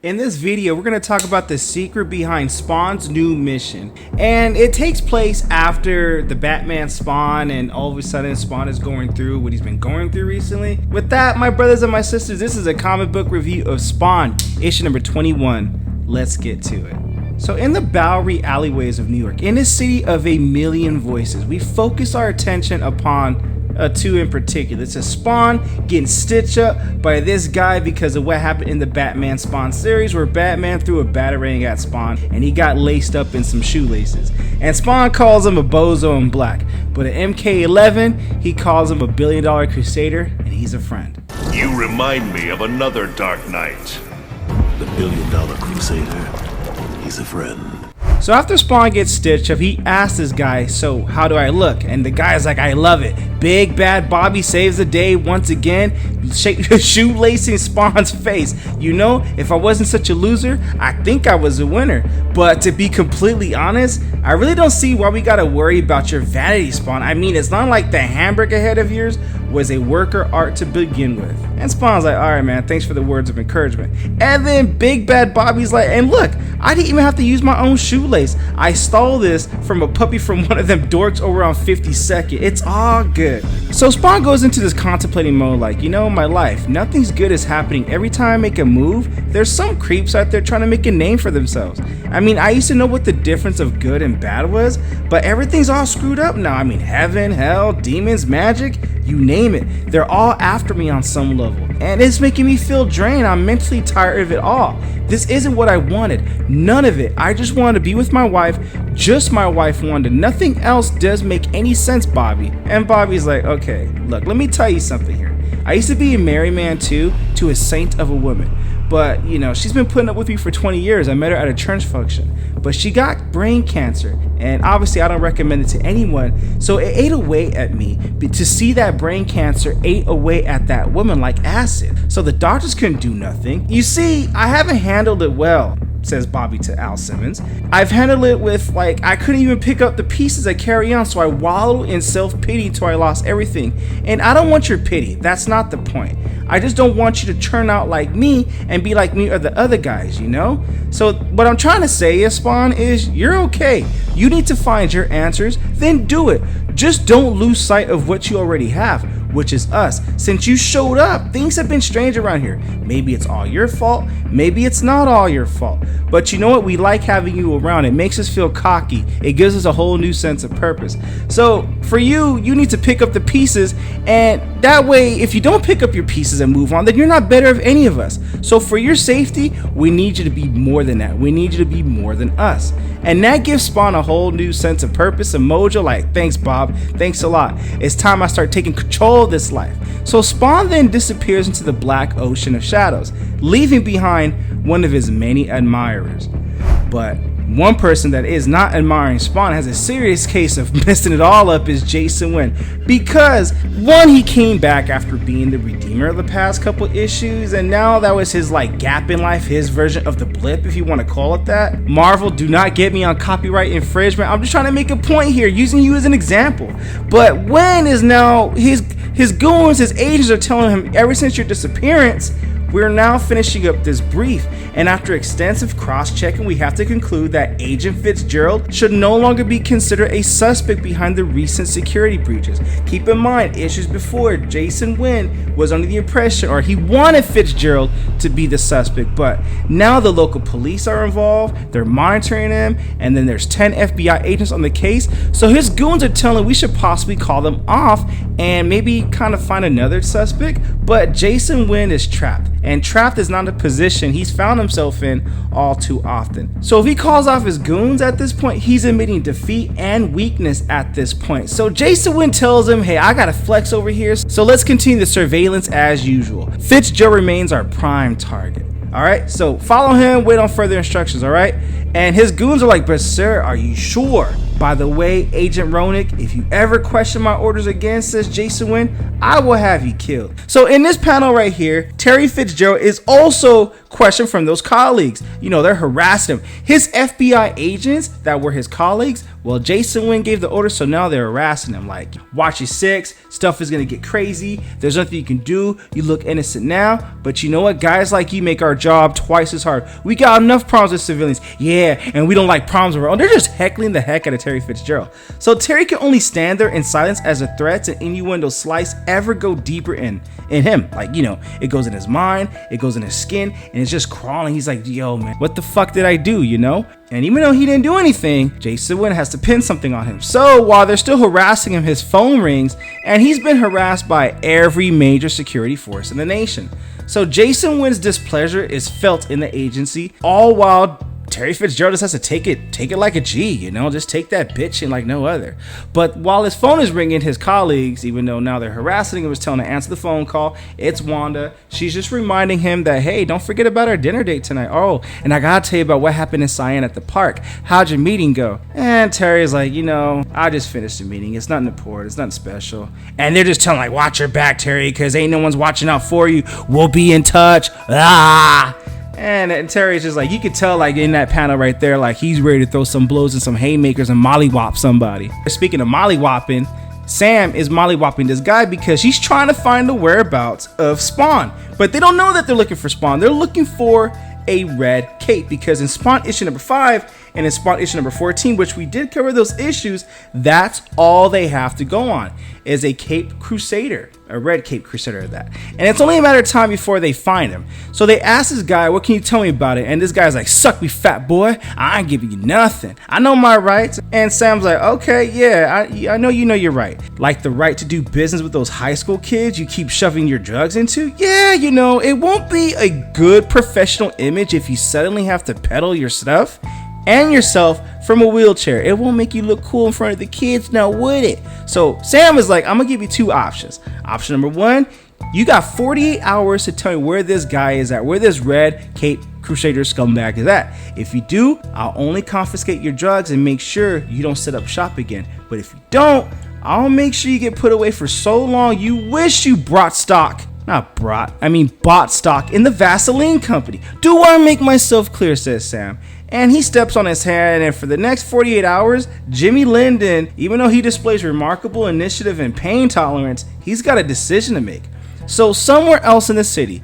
In this video, we're going to talk about the secret behind Spawn's new mission. And it takes place after the Batman Spawn, and all of a sudden Spawn is going through what he's been going through recently. With that, my brothers and my sisters, this is a comic book review of Spawn, issue number 21. Let's get to it. So in the Bowery alleyways of New York, in a city of a million voices, we focus our attention upon two in particular. It's a Spawn getting stitched up by this guy because of what happened in the Batman Spawn series, where Batman threw a batarang at Spawn and he got laced up in some shoelaces. And Spawn calls him a bozo in black, but at MK11 he calls him a billion-dollar crusader, and he's a friend. You remind me of another Dark Knight. The billion-dollar crusader. He's a friend. So after Spawn gets stitched up, he asks this guy, so how do I look? And the guy's like, I love it. Big bad Bobby saves the day once again, shoelacing Spawn's face. You know, if I wasn't such a loser, I think I was a winner. But to be completely honest, I really don't see why we gotta worry about your vanity, Spawn. I mean, it's not like the hamburger head of yours was a worker art to begin with. And Spawn's like, alright man, thanks for the words of encouragement. And then Big Bad Bobby's like, and look, I didn't even have to use my own shoelace. I stole this from a puppy from one of them dorks over on 52nd. It's all good. So Spawn goes into this contemplating mode like, you know, my life, nothing's good is happening. Every time I make a move, there's some creeps out there trying to make a name for themselves. I mean, I used to know what the difference of good and bad was, but everything's all screwed up now. I mean, heaven, hell, demons, magic, you name it. They're all after me on some level. And it's making me feel drained. I'm mentally tired of it all. This isn't what I wanted. None of it. I just wanted to be with my wife. Just my wife wanted. Nothing else does make any sense, Bobby. And Bobby's like, okay, look, let me tell you something here. I used to be a married man too, to a saint of a woman. But, you know, she's been putting up with me for 20 years. I met her at a church function. But she got brain cancer. And obviously, I don't recommend it to anyone. So it ate away at me. But to see that brain cancer ate away at that woman like acid. So the doctors couldn't do nothing. You see, I haven't handled it well, says Bobby to Al Simmons. I've handled it with, like, I couldn't even pick up the pieces I carry on, so I wallowed in self-pity till I lost everything. And I don't want your pity. That's not the point. I just don't want you to turn out like me and be like me or the other guys, you know? So what I'm trying to say is, Spawn, is you're okay. You need to find your answers, then do it. Just don't lose sight of what you already have, which is us. Since you showed up, things have been strange around here. Maybe it's all your fault, maybe it's not all your fault. But you know what? We like having you around. It makes us feel cocky. It gives us a whole new sense of purpose. So for you, you need to pick up the pieces, and that way, if you don't pick up your pieces and move on, then you're not better of any of us. So for your safety, we need you to be more than that. We need you to be more than us. And that gives Spawn a whole new sense of purpose and mojo, like, thanks Bob, thanks a lot. It's time I start taking control of this life. So Spawn then disappears into the black ocean of shadows, leaving behind one of his many admirers. But one person that is not admiring Spawn, has a serious case of messing it all up, is Jason Wynn. Because one, he came back after being the redeemer of the past couple issues, and now that was his like gap in life, his version of the blip, if you want to call it that. Marvel, do not get me on copyright infringement. I'm just trying to make a point here, using you as an example. But Wynn is now, his goons, his agents are telling him, ever since your disappearance, we're now finishing up this brief, and after extensive cross-checking, we have to conclude that Agent Fitzgerald should no longer be considered a suspect behind the recent security breaches. Keep in mind, issues before, Jason Wynn was under the impression, or he wanted Fitzgerald to be the suspect, but now the local police are involved, they're monitoring him, and then there's 10 FBI agents on the case, so his goons are telling we should possibly call them off and maybe kind of find another suspect, but Jason Wynn is trapped. And trapped is not a position he's found himself in all too often. So if he calls off his goons at this point, he's admitting defeat and weakness at this point. So Jason Wynn tells him, hey, I gotta flex over here, so let's continue the surveillance as usual. Fitzgerald remains our prime target. Alright, so follow him, wait on further instructions, alright? And his goons are like, but sir, are you sure? By the way, Agent Roenick, if you ever question my orders again, says Jason Wynn, I will have you killed. So in this panel right here, Terry Fitzgerald is also questioned from those colleagues. You know, they're harassing him. His FBI agents that were his colleagues Well, Jason Wynn gave the order, so now they're harassing him like, watch your six, stuff is gonna get crazy, there's nothing you can do, you look innocent now, but you know what, guys like you make our job twice as hard. We got enough problems with civilians, yeah, and we don't like problems of our own. They're just heckling the heck out of Terry Fitzgerald. So Terry can only stand there in silence as the threats and innuendo slice ever go deeper in him. Like, you know, it goes in his mind, it goes in his skin, and it's just crawling. He's like, yo man, what the fuck did I do, you know? And even though he didn't do anything, Jason Wynn has to pin something on him. So while they're still harassing him, his phone rings, and he's been harassed by every major security force in the nation. So Jason Wynn's displeasure is felt in the agency, all while Terry Fitzgerald just has to take it like a G, you know, just take that bitch in like no other. But while his phone is ringing, his colleagues, even though now they're harassing him, was telling him to answer the phone call. It's Wanda. She's just reminding him that, hey, don't forget about our dinner date tonight. Oh, and I gotta tell you about what happened in Cyan at the park. How'd your meeting go? And Terry's like, you know, I just finished the meeting. It's nothing important. It's nothing special. And they're just telling like, watch your back, Terry, because ain't no one's watching out for you. We'll be in touch. Ah. And Terry's just like, you could tell like in that panel right there, like he's ready to throw some blows and some haymakers and mollywop somebody. Speaking of mollywopping, Sam is mollywopping this guy because she's trying to find the whereabouts of Spawn. But they don't know that they're looking for Spawn. They're looking for a red cape because in Spawn issue number 5 and in Spawn issue number 14, which we did cover those issues, that's all they have to go on is a Cape Crusader, a red Cape Crusader of that. And it's only a matter of time before they find him. So they ask this guy, what can you tell me about it? And this guy's like, suck me, fat boy. I ain't giving you nothing. I know my rights. And Sam's like, okay, yeah, I know you know your right. Like the right to do business with those high school kids you keep shoving your drugs into? Yeah, you know, it won't be a good professional image if you suddenly have to peddle your stuff and yourself from a wheelchair. It won't make you look cool in front of the kids, now would it? So Sam is like, I'm gonna give you two options. Option number 1, you got 48 hours to tell me where this guy is at, where this red Cape Crusader scumbag is at. If you do, I'll only confiscate your drugs and make sure you don't set up shop again. But if you don't, I'll make sure you get put away for so long you wish you bought stock in the Vaseline company. Do I make myself clear, says Sam. And he steps on his hand, and for the next 48 hours, Jimmy Linden, even though he displays remarkable initiative and pain tolerance, he's got a decision to make. So somewhere else in the city,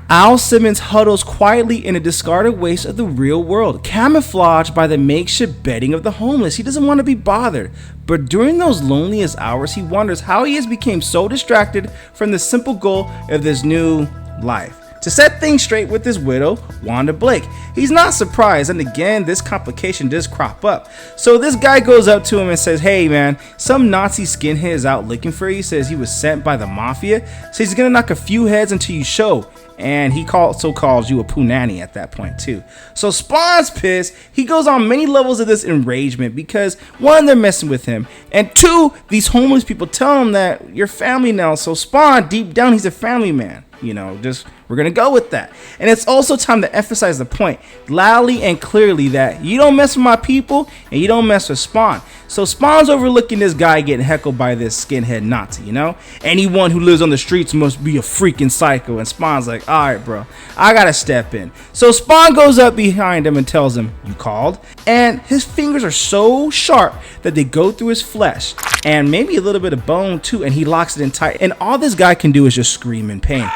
Al Simmons huddles quietly in a discarded waste of the real world, camouflaged by the makeshift bedding of the homeless. He doesn't want to be bothered, but during those loneliest hours, he wonders how he has become so distracted from the simple goal of this new life. To set things straight with his widow, Wanda Blake. He's not surprised, and again, this complication does crop up. So this guy goes up to him and says, hey man, some Nazi skinhead is out looking for you, says he was sent by the mafia, says he's gonna knock a few heads until you show. And he also calls you a punani at that point too. So Spawn's pissed. He goes on many levels of this enragement because 1, they're messing with him, and 2, these homeless people tell him that you're family now. So Spawn, deep down, he's a family man. You know, just we're gonna go with that. And it's also time to emphasize the point loudly and clearly that you don't mess with my people and you don't mess with Spawn. So Spawn's overlooking this guy getting heckled by this skinhead Nazi, you know? Anyone who lives on the streets must be a freaking psycho. And Spawn's like, all right, bro, I gotta step in. So Spawn goes up behind him and tells him, you called? And his fingers are so sharp that they go through his flesh and maybe a little bit of bone too, and he locks it in tight. And all this guy can do is just scream in pain.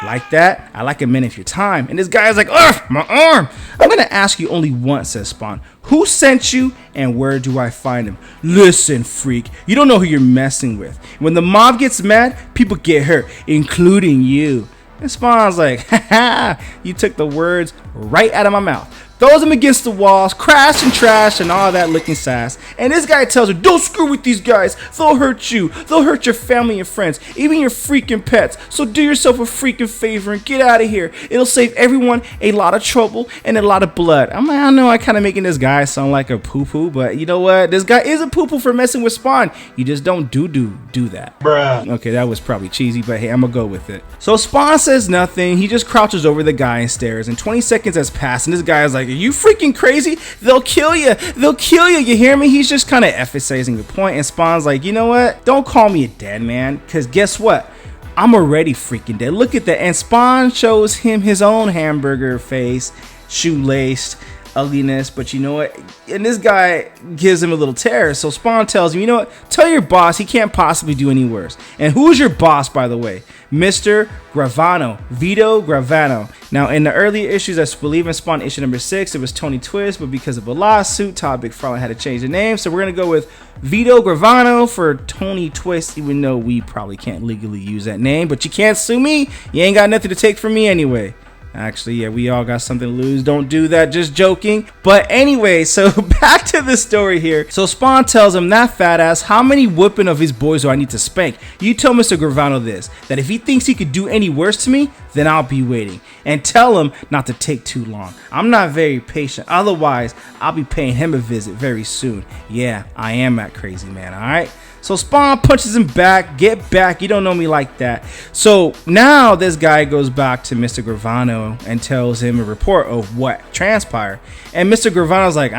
Like that? I like a minute of your time. And this guy's like, ugh, my arm. I'm gonna ask you only once, says Spawn. Who sent you and where do I find him? Listen, freak, you don't know who you're messing with. When the mob gets mad, people get hurt, including you. And Spawn's like, haha, you took the words right out of my mouth. Throws him against the walls, crash and trash and all that looking sass. And this guy tells her, don't screw with these guys. They'll hurt you. They'll hurt your family and friends, even your freaking pets. So do yourself a freaking favor and get out of here. It'll save everyone a lot of trouble and a lot of blood. I'm like, I know I kind of making this guy sound like a poo-poo, but you know what? This guy is a poo-poo for messing with Spawn. You just don't do that. Bruh. Okay, that was probably cheesy, but hey, I'm gonna go with it. So Spawn says nothing. He just crouches over the guy and stares. And 20 seconds has passed, and this guy is like, are you freaking crazy? They'll kill you. They'll kill you. You hear me? He's just kind of emphasizing the point. And Spawn's like, you know what? Don't call me a dead man, because guess what? I'm already freaking dead. Look at that. And Spawn shows him his own hamburger face, shoelaced, ugliness, but you know what? And this guy gives him a little terror. So Spawn tells him, you know what? Tell your boss he can't possibly do any worse. And who's your boss, by the way? Mr. Gravano, Vito Gravano. Now, in the earlier issues, I believe in Spawn issue number 6, it was Tony Twist, but because of a lawsuit, Todd McFarlane had to change the name. So we're going to go with Vito Gravano for Tony Twist, even though we probably can't legally use that name. But you can't sue me. You ain't got nothing to take from me anyway. Actually, yeah, we all got something to lose. Don't do that. Just joking. But anyway, so back to the story here. So Spawn tells him, that fat ass, how many whooping of his boys do I need to spank? You tell Mr. Gravano this, that if he thinks he could do any worse to me, then I'll be waiting. And tell him not to take too long. I'm not very patient. Otherwise, I'll be paying him a visit very soon. Yeah, I am that crazy man, alright? So Spawn punches him back. Get back. You don't know me like that. So now this guy goes back to Mr. Gravano and tells him a report of what transpired. And Mr. Gravano's like,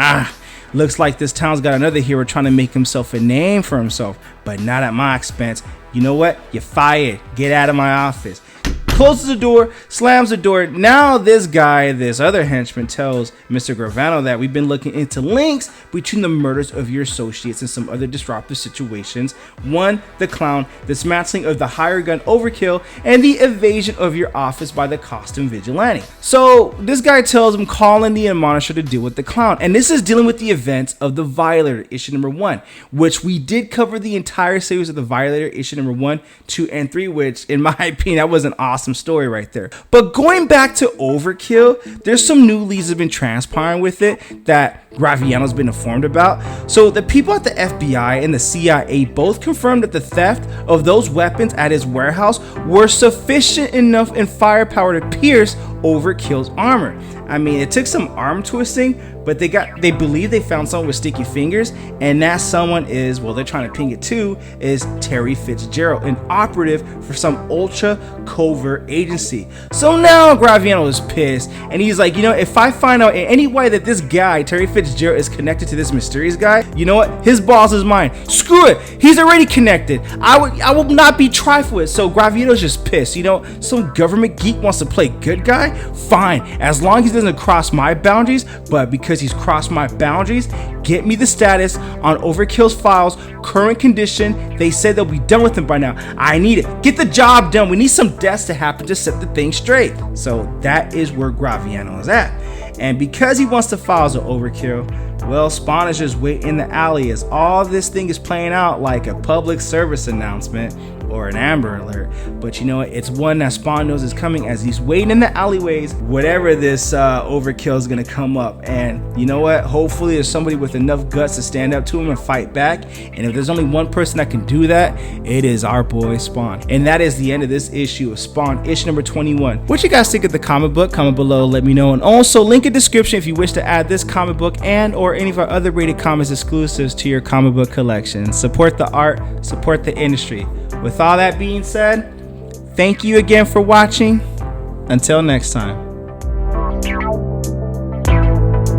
looks like this town's got another hero trying to make himself a name for himself, but not at my expense. You know what? You're fired. Get out of my office. Closes the door, slams the door. Now this guy, this other henchman, tells Mr. Gravano that we've been looking into links between the murders of your associates and some other disruptive situations. One, the clown, the dismantling of the hired gun overkill, and the evasion of your office by the costume vigilante. So this guy tells him calling the admonisher to deal with the clown. And this is dealing with the events of the Violator, issue number 1, which we did cover the entire series of the Violator, issue number 1, 2, and 3, which in my opinion, that was an awesome story right there. But going back to Overkill, there's some new leads that have been transpiring with it that Gravano's been informed about. So the people at the FBI and the CIA both confirmed that the theft of those weapons at his warehouse were sufficient enough in firepower to pierce Overkill's armor. I mean, it took some arm twisting, but they believe they found someone with sticky fingers, and that someone is, well, they're trying to ping it too, is Terry Fitzgerald, an operative for some ultra covert agency. So now Gravano is pissed, and he's like, you know, if I find out in any way that this guy, Terry Fitzgerald, is connected to this mysterious guy, you know what? His boss is mine. Screw it. He's already connected. I will not be trifled with. So Gravano's just pissed. You know, some government geek wants to play good guy? Fine. As long as he doesn't cross my boundaries, but because he's crossed my boundaries, get me the status on Overkill's files, current condition. They said they'll be done with him by now. I need it. Get the job done. We need some deaths to happen to set the thing straight. So that is where Gravano is at. And because he wants the files of Overkill, well, Spawn is just waiting in the alley as all this thing is playing out like a public service announcement or an Amber Alert. But you know what? It's one that Spawn knows is coming as he's waiting in the alleyways, whatever this Overkill is going to come up. And you know what? Hopefully there's somebody with enough guts to stand up to him and fight back. And if there's only one person that can do that, it is our boy Spawn. And that is the end of this issue of Spawn, issue number 21. What you guys think of the comic book? Comment below, let me know. And also link in description if you wish to add this comic book and or any of our other Rated Comics exclusives to your comic book collection. Support the art, support the industry. With all that being said, thank you again for watching. Until next time.